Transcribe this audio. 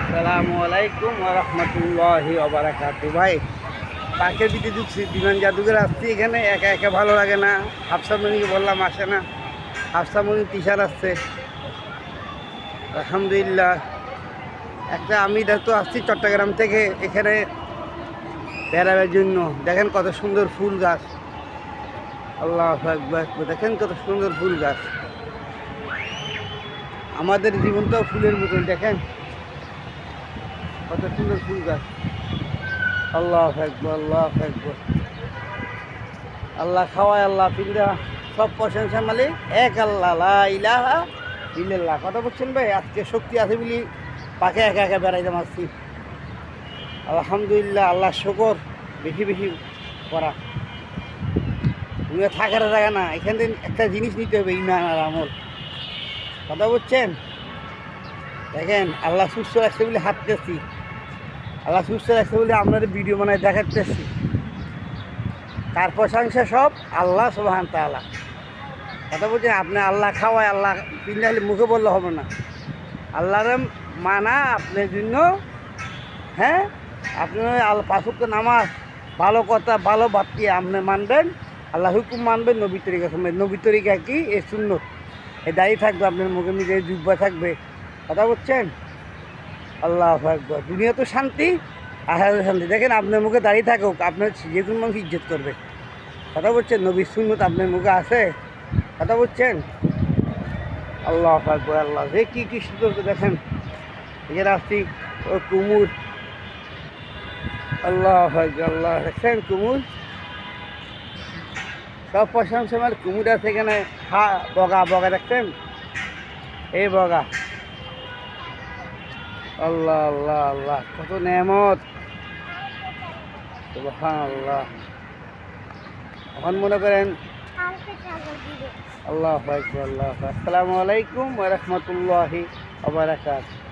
আসসালামু আলাইকুম ওয়া রাহমাতুল্লাহি ওয়া বারাকাতুহু। ভাই পাখির পিঠে ঢুকছি, বিমান জাদুঘর আসছি। এখানে একা একা ভালো লাগে না। হাফসামণিকে বললাম আসে না, হাফসামণি টিচার আসছে। আলহামদুলিল্লাহ। একটা আমি তো আসছি চট্টগ্রাম থেকে এখানে বেড়াবার জন্য। দেখেন কত সুন্দর ফুল গাছ, আল্লাহু আকবার। দেখেন কত সুন্দর ফুল গাছ, আমাদের জীবনটাও ফুলের মতন। দেখেন কত সুন্দর ফুল গাছ, আল্লাহু আকবার, আল্লাহু আকবার। আল্লাহ খাওয়ায়, আল্লাহ পিন্দা, সব প্রশংসা মালিক এক আল্লাহ, লা ইলাহা ইল্লাল্লাহ। কথা বলছেন ভাই, আজকে শক্তি আছে বলি পাখে একা একা বেড়াইতে আসছি। আলহামদুলিল্লাহ, আল্লাহ শুকর। বেশি বেশি করা, দুনিয়া থাকার জায়গা না। এখান থেকে একটা জিনিস নিতে হবে, ইমান আর আমল। কথা বলছেন, দেখেন আল্লাহ সুস্থ রাখছে বলে হাঁটতেছি, আল্লাহ সুস্থ রাখছে বলে আপনাদের ভিডিও বানায় দেখাতেছি। তার প্রশংসা সব আল্লাহ সুবহান তাআলা। কথা বলছেন, আপনি আল্লাহ খাওয়ায়, আল্লাহ পিন্ডালে মুখে বললে হবে না। আল্লাহর মানা আপনার জন্য, হ্যাঁ, আপনি পাঁচক্ত নামাজ, ভালো কথা, ভালো বাতি আপনি মানবেন, আল্লাহ হুকুম মানবেন, নবী তরিকা সময়। নবী তরিকা কি? এ সুন্নত। এই দাঁড়িয়ে থাকবে আপনার মুখে, নিজে জুব্বা থাকবে। কথা বলছেন, আল্লাহ আকবার। দুনিয়া তো শান্তি, আহারে শান্তি। দেখেন আপনার মুখে দাঁড়িয়ে থাকুক, আপনার যে কোনো মানুষ ইজ্জত করবে। কথা বলছেন, নবীর সুন্নত আপনার মুখে আছে। কথা বলছেন, আল্লাহ আকবার। আল্লাহ যে কী সুন্দর দেখেন, এই রাস্তি ও কুমুর, আল্লাহ আকবার। আল্লাহ দেখছেন কুমুর, সব প্রশংসা আমার কুমুর আছে এখানে। বগা বগা দেখছেন, এই বগা, আল্লাহ আল্লাহ আল্লাহ, কত নেয়ামত, সুবহানাল্লাহ। এখন মনে করেন, আল্লাহ আকবার, আল্লাহ আকবার। আসসালামু আলাইকুম ওয়া রাহমাতুল্লাহি ওয়া বারাকাতুহু।